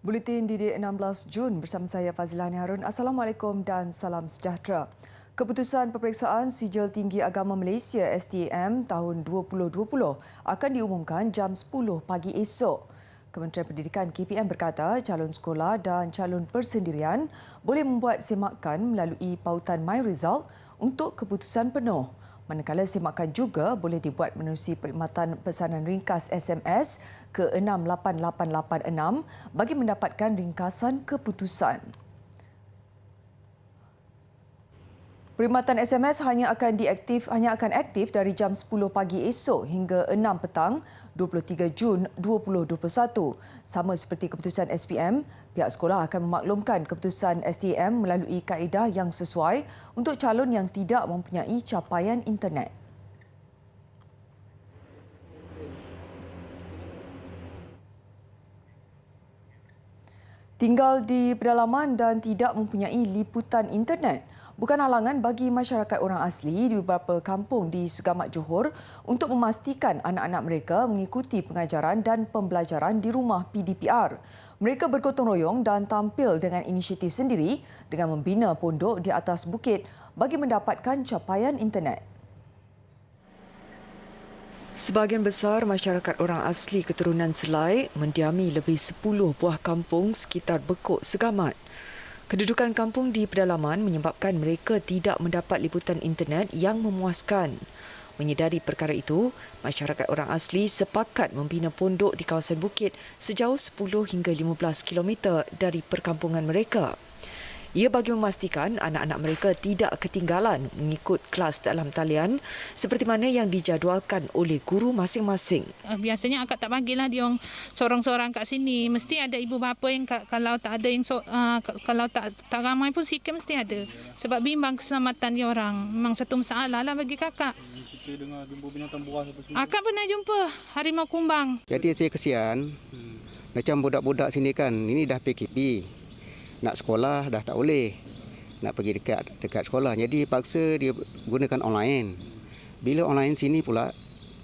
Buletin Didik 16 Jun bersama saya Fazilani Harun. Assalamualaikum dan salam sejahtera. Keputusan peperiksaan Sijil Tinggi Agama Malaysia STM tahun 2020 akan diumumkan jam 10 pagi esok. Kementerian Pendidikan KPM berkata calon sekolah dan calon persendirian boleh membuat semakan melalui pautan MyResult untuk keputusan penuh. Manakala semakan juga boleh dibuat menerusi perkhidmatan pesanan ringkas SMS ke 68886 bagi mendapatkan ringkasan keputusan. Perkhidmatan SMS hanya akan aktif dari jam 10 pagi esok hingga 6 petang 23 Jun 2021. Sama seperti keputusan SPM, pihak sekolah akan memaklumkan keputusan STM melalui kaedah yang sesuai untuk calon yang tidak mempunyai capaian internet. Tinggal di pedalaman dan tidak mempunyai liputan internet bukan halangan bagi masyarakat orang asli di beberapa kampung di Segamat Johor untuk memastikan anak-anak mereka mengikuti pengajaran dan pembelajaran di rumah PDPR. Mereka bergotong royong dan tampil dengan inisiatif sendiri dengan membina pondok di atas bukit bagi mendapatkan capaian internet. Sebahagian besar masyarakat orang asli keturunan Selai mendiami lebih 10 buah kampung sekitar Bekuk Segamat. Kedudukan kampung di pedalaman menyebabkan mereka tidak mendapat liputan internet yang memuaskan. Menyedari perkara itu, masyarakat orang asli sepakat membina pondok di kawasan bukit sejauh 10 hingga 15 km dari perkampungan mereka. Ia bagi memastikan anak-anak mereka tidak ketinggalan mengikut kelas dalam talian seperti mana yang dijadualkan oleh guru masing-masing. Biasanya akak tak bagilah dia orang seorang-seorang kat sini. Mesti ada ibu bapa yang kalau tak ada yang kalau tak ramai pun sikit mesti ada. Sebab bimbang keselamatan dia orang. Memang satu masalah lah bagi kakak. Kita dengar jumpa binatang buas apa semua. Akak pernah jumpa harimau kumbang. Jadi saya kesian. Macam budak-budak sini kan, ini dah PKP. Nak sekolah dah tak boleh. Nak pergi dekat sekolah. Jadi paksa dia gunakan online. Bila online sini pula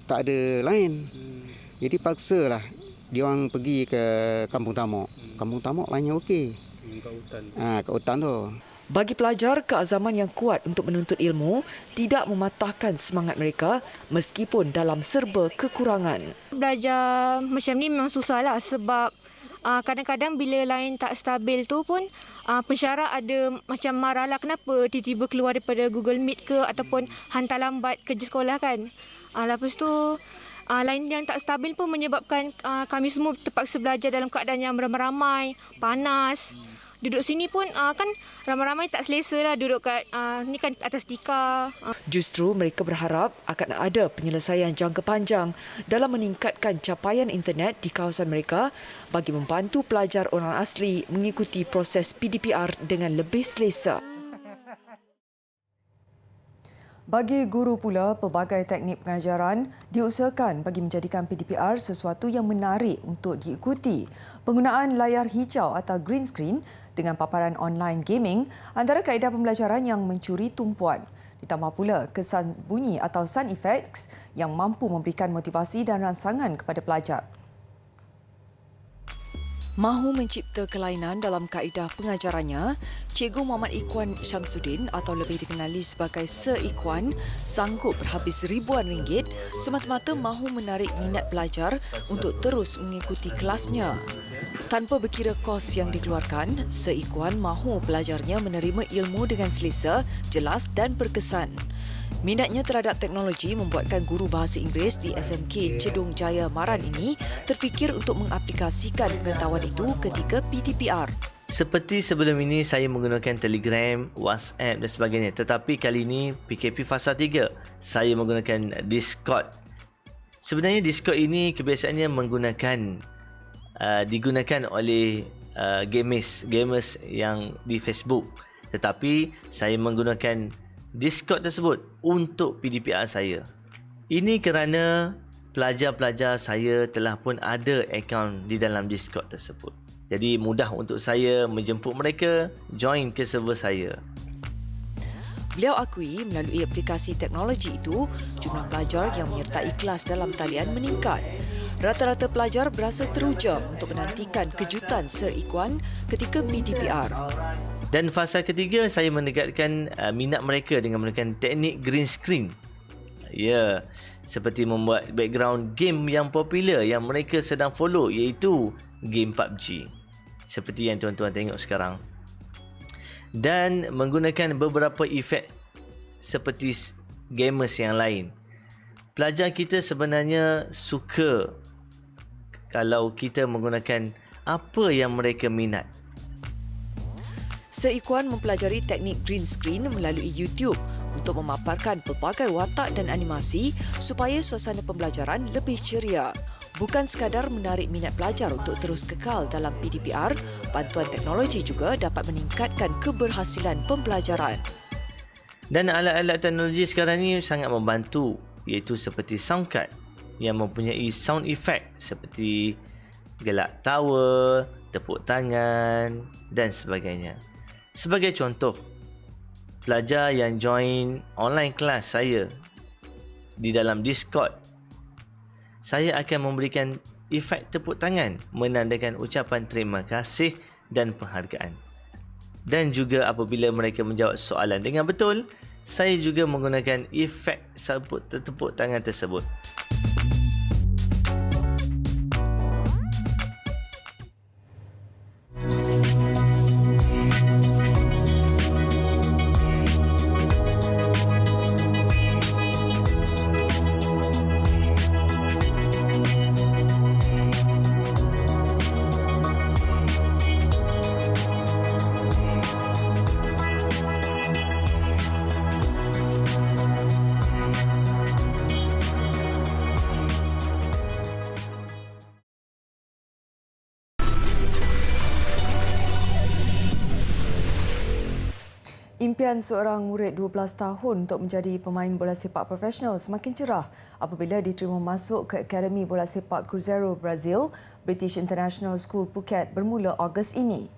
tak ada lain. Jadi paksalah dia orang pergi ke Kampung Tamok. Kampung Tamok lainnya okey. Kat hutan tu. Bagi pelajar, keazaman yang kuat untuk menuntut ilmu tidak mematahkan semangat mereka meskipun dalam serba kekurangan. Belajar macam ni memang susahlah sebab kadang-kadang bila lain tak stabil tu pun pensyarah ada macam marahlah kenapa tiba-tiba keluar daripada Google Meet ke ataupun hantar lambat kerja sekolah kan. Lepas tu lain yang tak stabil pun menyebabkan kami semua terpaksa belajar dalam keadaan yang ramai-ramai, panas. Duduk sini pun kan ramai-ramai tak selesa lah duduk kat ni kan atas tikar. Justru mereka berharap akan ada penyelesaian jangka panjang dalam meningkatkan capaian internet di kawasan mereka bagi membantu pelajar orang asli mengikuti proses PDPR dengan lebih selesa. Bagi guru pula, pelbagai teknik pengajaran diusahakan bagi menjadikan PDPR sesuatu yang menarik untuk diikuti. Penggunaan layar hijau atau green screen dengan paparan online gaming antara kaedah pembelajaran yang mencuri tumpuan. Ditambah pula kesan bunyi atau sound effects yang mampu memberikan motivasi dan rangsangan kepada pelajar. Mahu mencipta kelainan dalam kaedah pengajarannya, Cikgu Muhammad Ikhwan Syamsuddin atau lebih dikenali sebagai Sir Ikhwan sanggup berhabis ribuan ringgit semata-mata mahu menarik minat pelajar untuk terus mengikuti kelasnya. Tanpa berkira kos yang dikeluarkan, Sir Ikhwan mahu pelajarnya menerima ilmu dengan selesa, jelas dan berkesan. Minatnya terhadap teknologi membuatkan guru bahasa Inggeris di SMK Cedung Jaya Maran ini terfikir untuk mengaplikasikan pengetahuan itu ketika PDPR. Seperti sebelum ini saya menggunakan Telegram, WhatsApp dan sebagainya. Tetapi kali ini PKP Fasa 3 saya menggunakan Discord. Sebenarnya Discord ini kebiasaannya digunakan oleh gamers yang di Facebook. Tetapi saya menggunakan Discord tersebut untuk PDPR saya. Ini kerana pelajar-pelajar saya telah pun ada akaun di dalam Discord tersebut. Jadi mudah untuk saya menjemput mereka join ke server saya. Beliau akui melalui aplikasi teknologi itu, jumlah pelajar yang menyertai kelas dalam talian meningkat. Rata-rata pelajar berasa teruja untuk menantikan kejutan Sir Ikhwan ketika PDPR. Dan fasa ketiga, saya meningkatkan minat mereka dengan menggunakan teknik green screen. Ya, seperti membuat background game yang popular yang mereka sedang follow, iaitu game PUBG. Seperti yang tuan-tuan tengok sekarang. Dan menggunakan beberapa efek seperti gamers yang lain. Pelajar kita sebenarnya suka kalau kita menggunakan apa yang mereka minat. Sir Ikhwan mempelajari teknik green screen melalui YouTube untuk memaparkan pelbagai watak dan animasi supaya suasana pembelajaran lebih ceria. Bukan sekadar menarik minat pelajar untuk terus kekal dalam PDPR, bantuan teknologi juga dapat meningkatkan keberhasilan pembelajaran. Dan alat-alat teknologi sekarang ni sangat membantu, iaitu seperti sound card yang mempunyai sound effect seperti gelak tawa, tepuk tangan dan sebagainya. Sebagai contoh, pelajar yang join online kelas saya di dalam Discord, saya akan memberikan efek tepuk tangan menandakan ucapan terima kasih dan penghargaan. Dan juga apabila mereka menjawab soalan dengan betul, saya juga menggunakan efek tepuk tangan tersebut. Impian seorang murid 12 tahun untuk menjadi pemain bola sepak profesional semakin cerah apabila diterima masuk ke Akademi Bola Sepak Cruzeiro Brazil, British International School Phuket bermula Ogos ini.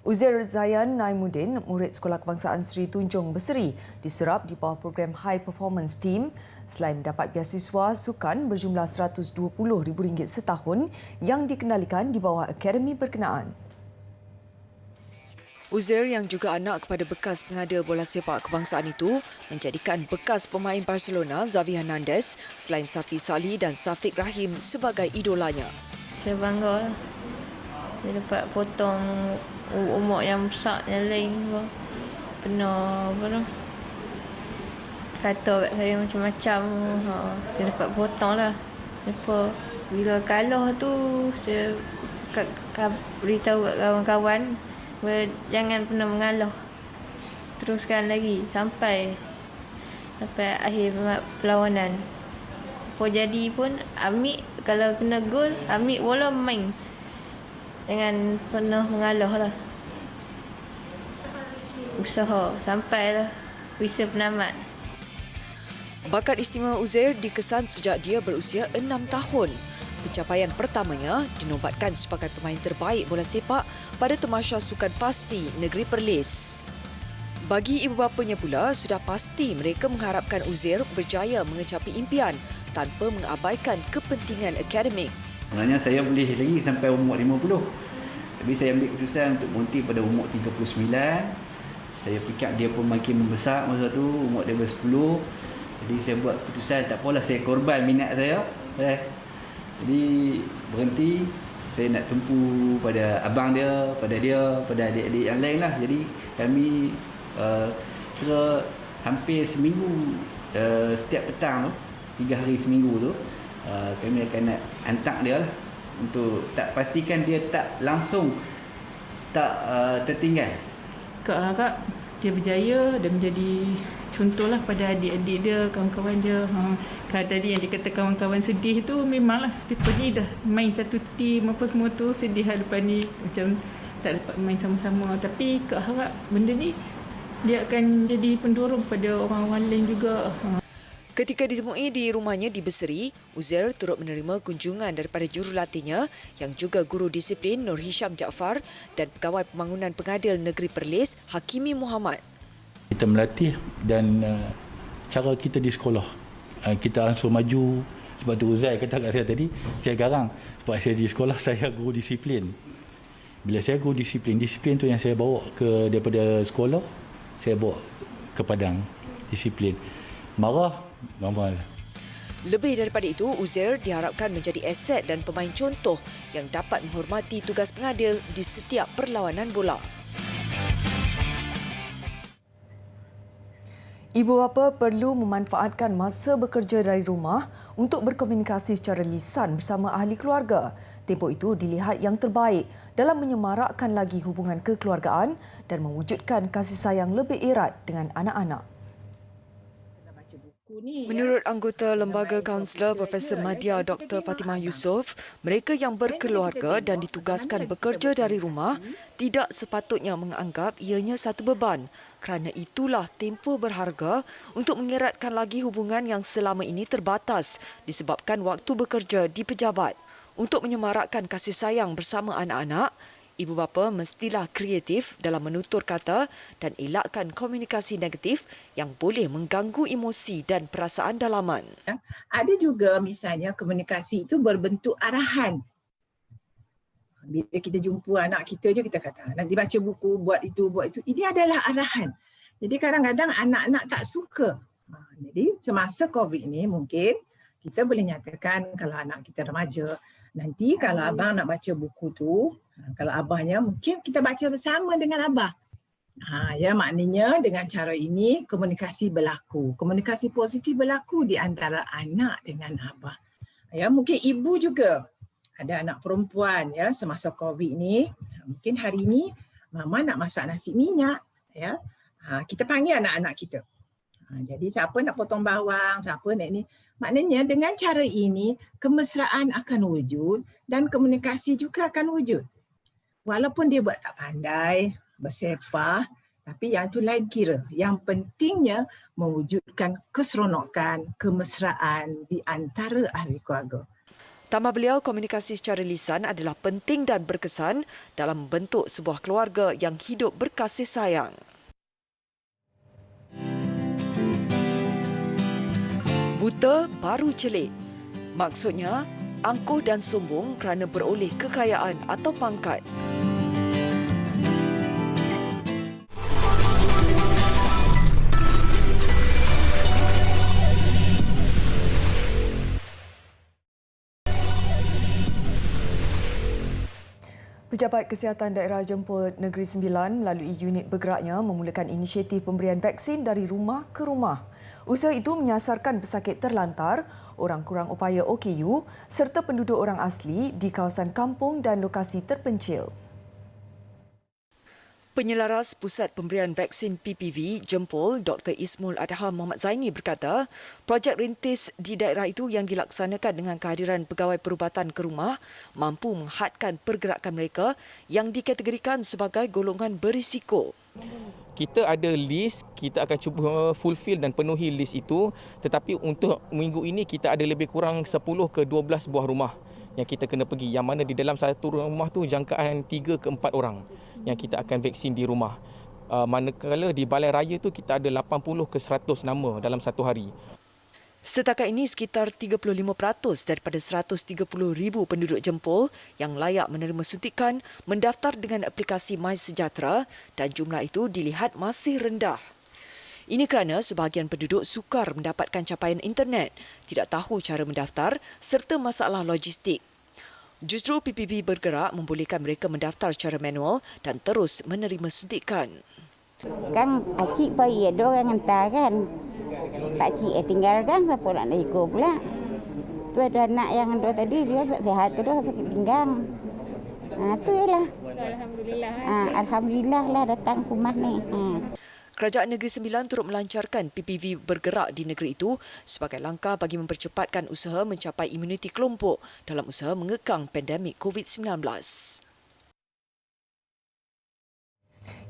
Uzair Zayan Naimuddin, murid Sekolah Kebangsaan Seri Tunjung Berseri, diserap di bawah program High Performance Team selain mendapat beasiswa sukan berjumlah RM120,000 setahun yang dikendalikan di bawah akademi berkenaan. Uzair yang juga anak kepada bekas pengada bola sepak kebangsaan itu menjadikan bekas pemain Barcelona Xavi Hernandez selain Safi Salih dan Safiq Rahim sebagai idolanya. Saya bangga lah. Saya dapat potong umur yang besar yang lain pun. Pernah kata kat saya macam-macam. Saya dapat potong lah. Bila kalah tu, saya beritahu kat kawan-kawan, jangan pernah mengalah. Teruskan lagi sampai akhir perlawanan. Apa jadi pun ambil, kalau kena gol, ambil bola main. Jangan pernah mengalah lah. Usaha sampailah bisa penamat. Bakat istimewa Uzair dikesan sejak dia berusia 6 tahun. Pencapaian pertamanya dinobatkan sebagai pemain terbaik bola sepak pada Tamasya Sukan Pasti Negeri Perlis. Bagi ibu bapanya pula, sudah pasti mereka mengharapkan Uzair berjaya mengecapi impian tanpa mengabaikan kepentingan akademik. Sebenarnya saya boleh lagi sampai umur 50. Tapi saya ambil keputusan untuk berhenti pada umur 39. Saya fikir dia pun makin membesar masa tu, umur dia ber-10. Jadi saya buat keputusan, tak apalah saya korban minat saya. Jadi berhenti, saya nak tumpu pada abang dia, pada adik-adik yang lain lah. Jadi kami kira hampir seminggu, setiap petang tu, 3 hari seminggu tu, kami akan nak hantar dia lah. Untuk tak pastikan dia tak langsung tertinggal. Kak dia berjaya dan menjadi contohlah pada adik-adik dia, kawan-kawan dia. Kalau tadi yang dikata kawan-kawan sedih tu, memanglah mereka ni dah main satu tim apa semua tu, sedih lah lepas ni macam tak dapat main sama-sama. Tapi Kak harap benda ni dia akan jadi pendorong pada orang-orang lain juga. Ketika ditemui di rumahnya di Berseri, Uzair turut menerima kunjungan daripada jurulatihnya yang juga guru disiplin Nur Hisham Jaafar dan pegawai pembangunan pengadil negeri Perlis Hakimi Muhammad. Kita melatih dan cara kita di sekolah, kita ansur maju Sebab tu Uzai kata kat saya tadi, saya garang. Sebab saya di sekolah, saya guru disiplin. Bila saya guru disiplin tu yang saya bawa daripada sekolah, saya bawa ke Padang disiplin. Marah. Lebih daripada itu, Uzair diharapkan menjadi aset dan pemain contoh yang dapat menghormati tugas pengadil di setiap perlawanan bola. Ibu bapa perlu memanfaatkan masa bekerja dari rumah untuk berkomunikasi secara lisan bersama ahli keluarga. Tempoh itu dilihat yang terbaik dalam menyemarakkan lagi hubungan kekeluargaan dan mewujudkan kasih sayang lebih erat dengan anak-anak. Menurut anggota Lembaga Kaunselor Profesor Madya Dr. Fatimah Yusof, mereka yang berkeluarga dan ditugaskan bekerja dari rumah tidak sepatutnya menganggap ianya satu beban, kerana itulah tempoh berharga untuk mengeratkan lagi hubungan yang selama ini terbatas disebabkan waktu bekerja di pejabat. Untuk menyemarakkan kasih sayang bersama anak-anak, ibu bapa mestilah kreatif dalam menutur kata dan elakkan komunikasi negatif yang boleh mengganggu emosi dan perasaan dalaman. Ada juga misalnya komunikasi itu berbentuk arahan. Bila kita jumpa anak kita je, kita kata nanti baca buku, buat itu. Ini adalah arahan. Jadi kadang-kadang anak-anak tak suka. Jadi semasa COVID ini mungkin kita boleh nyatakan kalau anak kita remaja, nanti kalau abang nak baca buku tu, kalau abahnya mungkin kita baca bersama dengan abah. Ya, maknanya dengan cara ini komunikasi berlaku. Komunikasi positif berlaku di antara anak dengan abah. Ya, mungkin ibu juga ada anak perempuan ya semasa COVID ni. Mungkin hari ini mama nak masak nasi minyak ya. Kita panggil anak-anak kita. Jadi siapa nak potong bawang, siapa nak ni. Maknanya dengan cara ini kemesraan akan wujud dan komunikasi juga akan wujud. Walaupun dia buat tak pandai, bersepah, tapi yang itu lain kira. Yang pentingnya mewujudkan keseronokan, kemesraan di antara ahli keluarga. Tambah beliau, komunikasi secara lisan adalah penting dan berkesan dalam membentuk sebuah keluarga yang hidup berkasih sayang. Buta baru celik. Maksudnya, angkuh dan sombong kerana beroleh kekayaan atau pangkat. Pejabat Kesihatan Daerah Jempol Negeri Sembilan melalui unit bergeraknya memulakan inisiatif pemberian vaksin dari rumah ke rumah. Usaha itu menyasarkan pesakit terlantar, orang kurang upaya OKU serta penduduk orang asli di kawasan kampung dan lokasi terpencil. Penyelaras Pusat Pemberian Vaksin PPV Jempol, Dr. Ismul Adham Muhammad Zaini berkata, projek rintis di daerah itu yang dilaksanakan dengan kehadiran pegawai perubatan ke rumah mampu menghadkan pergerakan mereka yang dikategorikan sebagai golongan berisiko. Kita ada list, kita akan cuba fulfill dan penuhi list itu, tetapi untuk minggu ini kita ada lebih kurang 10 ke 12 buah rumah yang kita kena pergi, yang mana di dalam satu rumah tu jangkaan 3 ke 4 orang yang kita akan vaksin di rumah. Manakala di Balai Raya tu kita ada 80 ke 100 nama dalam satu hari. Setakat ini sekitar 35% daripada 130,000 penduduk Jempol yang layak menerima suntikan mendaftar dengan aplikasi MySejahtera dan jumlah itu dilihat masih rendah. Ini kerana sebahagian penduduk sukar mendapatkan capaian internet, tidak tahu cara mendaftar serta masalah logistik. Justru PPV bergerak membolehkan mereka mendaftar secara manual dan terus menerima suntikan. Kan acik bayi ada orang hantar kan. Pakcik tinggal kan, siapa nak ikut pula. Tu ada anak yang ada tadi, dia tak sihat tu dah sakit pinggang. Tu ialah. Alhamdulillah. Alhamdulillah lah datang ke rumah ni. Kerajaan Negeri Sembilan turut melancarkan PPV bergerak di negeri itu sebagai langkah bagi mempercepatkan usaha mencapai imuniti kelompok dalam usaha mengekang pandemik COVID-19.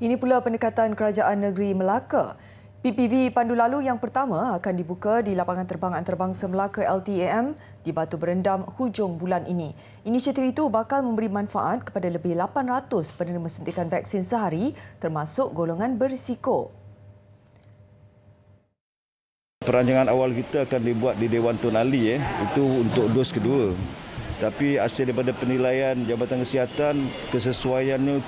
Ini pula pendekatan Kerajaan Negeri Melaka. PPV Pandu Lalu yang pertama akan dibuka di lapangan terbang antarabangsa Melaka LTAM di Batu Berendam hujung bulan ini. Inisiatif itu bakal memberi manfaat kepada lebih 800 penerima suntikan vaksin sehari termasuk golongan berisiko. Perancangan awal kita akan dibuat di Dewan Tun Ali itu untuk dos kedua. Tapi hasil daripada penilaian Jabatan Kesihatan, kesesuaiannya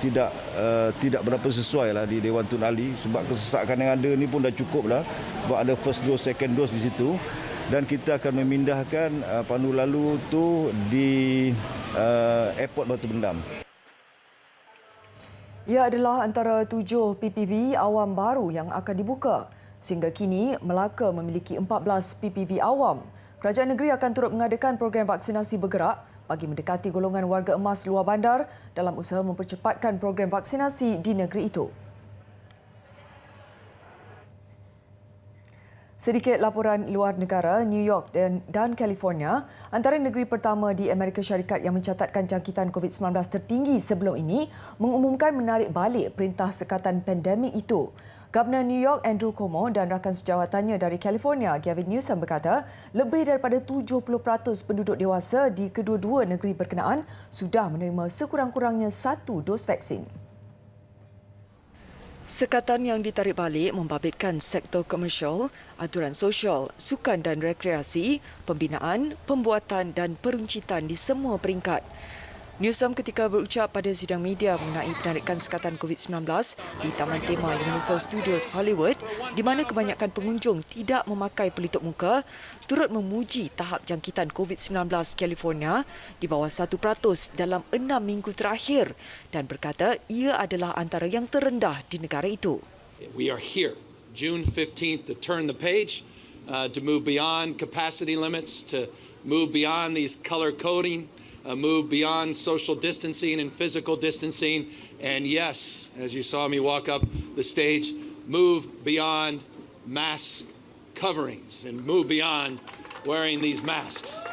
tidak berapa sesuai lah di Dewan Tun Ali sebab kesesakan yang ada ni pun dah cukup lah buat ada first dose, second dose di situ. Dan kita akan memindahkan pandu lalu tu di airport Batu Bendam. Ia adalah antara 7 PPV awam baru yang akan dibuka. Sehingga kini, Melaka memiliki 14 PPV awam. Kerajaan negeri akan turut mengadakan program vaksinasi bergerak bagi mendekati golongan warga emas luar bandar dalam usaha mempercepatkan program vaksinasi di negeri itu. Sedikit laporan luar negara, New York dan California antara negeri pertama di Amerika Syarikat yang mencatatkan jangkitan COVID-19 tertinggi sebelum ini mengumumkan menarik balik perintah sekatan pandemik itu. Governor New York Andrew Cuomo dan rakan sejawatannya dari California Gavin Newsom berkata lebih daripada 70% penduduk dewasa di kedua-dua negeri berkenaan sudah menerima sekurang-kurangnya 1 dos vaksin. Sekatan yang ditarik balik membabitkan sektor komersial, aturan sosial, sukan dan rekreasi, pembinaan, pembuatan dan peruncitan di semua peringkat. Newsom ketika berucap pada sidang media mengenai penarikan sekatan COVID-19 di Taman Tema Universal Studios Hollywood di mana kebanyakan pengunjung tidak memakai pelitup muka, turut memuji tahap jangkitan COVID-19 California di bawah 1% dalam 6 minggu terakhir dan berkata ia adalah antara yang terendah di negara itu. We are here, June 15th, to turn the page, to move beyond capacity limits, to move beyond these color coding, move beyond social distancing and physical distancing, and yes, as you saw me walk up the stage, move beyond mask coverings and move beyond wearing these masks.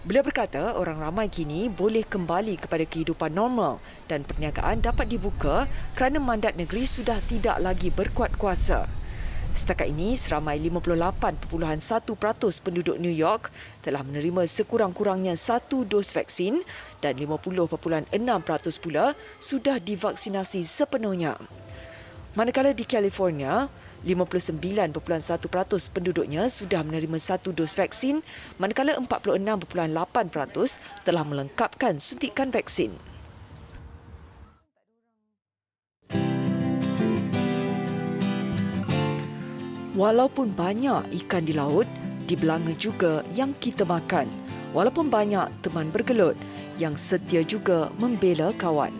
Beliau berkata orang ramai kini boleh kembali kepada kehidupan normal dan perniagaan dapat dibuka kerana mandat negeri sudah tidak lagi berkuat kuasa. Setakat ini, seramai 58.1% penduduk New York telah menerima sekurang-kurangnya 1 dos vaksin dan 50.6% pula sudah divaksinasi sepenuhnya. Manakala di California, 59.1% penduduknya sudah menerima 1 dos vaksin, manakala 46.8% telah melengkapkan suntikan vaksin. Walaupun banyak ikan di laut, di belanga juga yang kita makan. Walaupun banyak teman bergelut, yang setia juga membela kawan.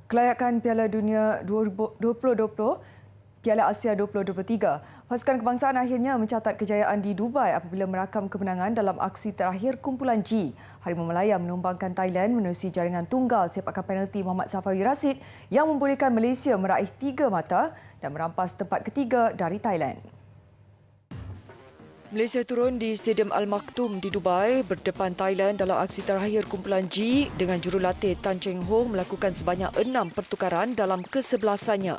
Kelayakan Piala Dunia 2020 Piala Asia 2023. Pasukan kebangsaan akhirnya mencatat kejayaan di Dubai apabila merakam kemenangan dalam aksi terakhir kumpulan G. Harimau Malaya menumbangkan Thailand menerusi jaringan tunggal sepakan penalti Muhammad Safawi Rashid yang membolehkan Malaysia meraih 3 mata dan merampas tempat ketiga dari Thailand. Malaysia turun di Stadium Al Maktoum di Dubai berdepan Thailand dalam aksi terakhir kumpulan G dengan jurulatih Tan Cheng Ho melakukan sebanyak 6 pertukaran dalam kesebelasannya.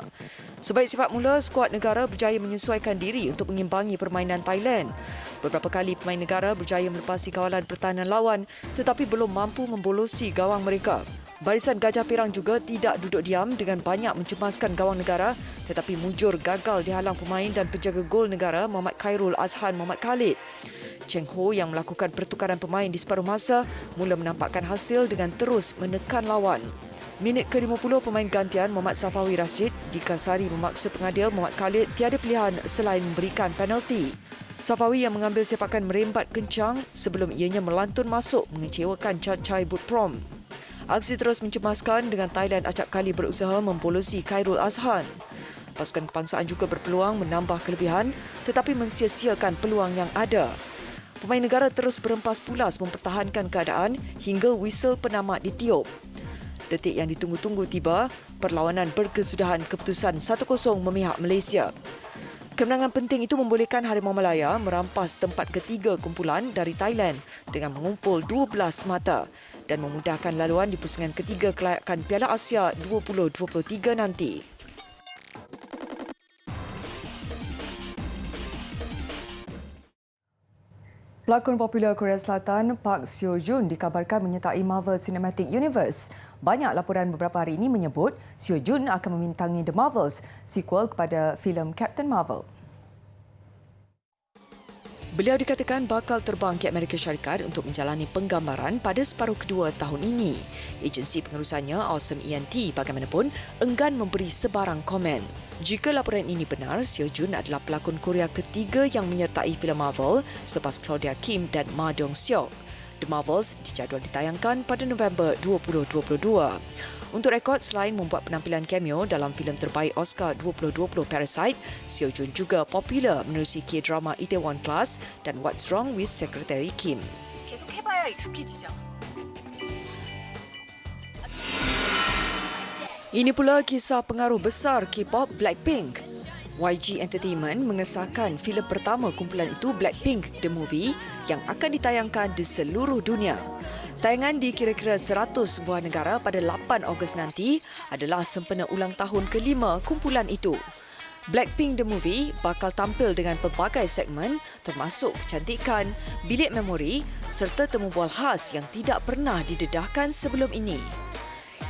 Sebaik sifat mula, skuad negara berjaya menyesuaikan diri untuk mengimbangi permainan Thailand. Beberapa kali pemain negara berjaya melepasi kawalan pertahanan lawan tetapi belum mampu membolosi gawang mereka. Barisan Gajah Pirang juga tidak duduk diam dengan banyak mencemaskan gawang negara tetapi mujur gagal dihalang pemain dan penjaga gol negara Muhammad Khairul Azhan Muhammad Khalid. Cheng Ho yang melakukan pertukaran pemain di separuh masa mula menampakkan hasil dengan terus menekan lawan. Minit ke-50 pemain gantian Muhammad Safawi Rashid dikasari memaksa pengadil Muhammad Khalid tiada pilihan selain memberikan penalti. Safawi yang mengambil sepakan merembat kencang sebelum ianya melantun masuk mengecewakan Chai But Prom. Aksi terus mencemaskan dengan Thailand acap kali berusaha membolosi Khairul Azhan. Pasukan kebangsaan juga berpeluang menambah kelebihan tetapi mensia-siakan peluang yang ada. Pemain negara terus berempas pulas mempertahankan keadaan hingga whistle penamat ditiup. Detik yang ditunggu-tunggu tiba, perlawanan berkesudahan keputusan 1-0 memihak Malaysia. Kemenangan penting itu membolehkan Harimau Malaya merampas tempat ketiga kumpulan dari Thailand dengan mengumpul 12 mata dan memudahkan laluan di pusingan ketiga kelayakan Piala Asia 2023 nanti. Pelakon popular Korea Selatan Park Seo Joon dikabarkan menyertai Marvel Cinematic Universe. Banyak laporan beberapa hari ini menyebut Seo Joon akan membintangi The Marvels, sequel kepada filem Captain Marvel. Beliau dikatakan bakal terbang ke Amerika Syarikat untuk menjalani penggambaran pada separuh kedua tahun ini. Agensi pengurusannya, Awesome ENT, bagaimanapun enggan memberi sebarang komen. Jika laporan ini benar, Seo Joon adalah pelakon Korea ketiga yang menyertai filem Marvel selepas Claudia Kim dan Ma Dong-seok. The Marvels dijadual ditayangkan pada November 2022. Untuk rekod, selain membuat penampilan cameo dalam filem terbaik Oscar 2020 Parasite, Seo Joon juga popular menerusi K-drama Itaewon Class dan What's Wrong with Secretary Kim. 계속 해봐야 익숙해지죠. Ini pula kisah pengaruh besar K-pop Blackpink. YG Entertainment mengesahkan filem pertama kumpulan itu, Blackpink The Movie, yang akan ditayangkan di seluruh dunia. Tayangan di kira-kira 100 sebuah negara pada 8 Ogos nanti adalah sempena ulang tahun kelima kumpulan itu. Blackpink The Movie bakal tampil dengan pelbagai segmen termasuk kecantikan, bilik memori serta temu bual khas yang tidak pernah didedahkan sebelum ini.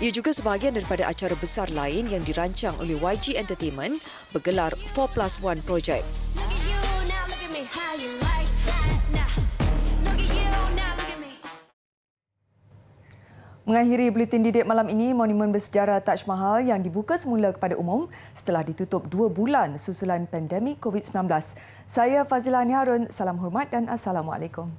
Ia juga sebahagian daripada acara besar lain yang dirancang oleh YG Entertainment bergelar 4+1 Project. Mengakhiri buletin didik malam ini, monumen bersejarah Taj Mahal yang dibuka semula kepada umum setelah ditutup 2 bulan susulan pandemik COVID-19. Saya Fazila Harun, salam hormat dan Assalamualaikum.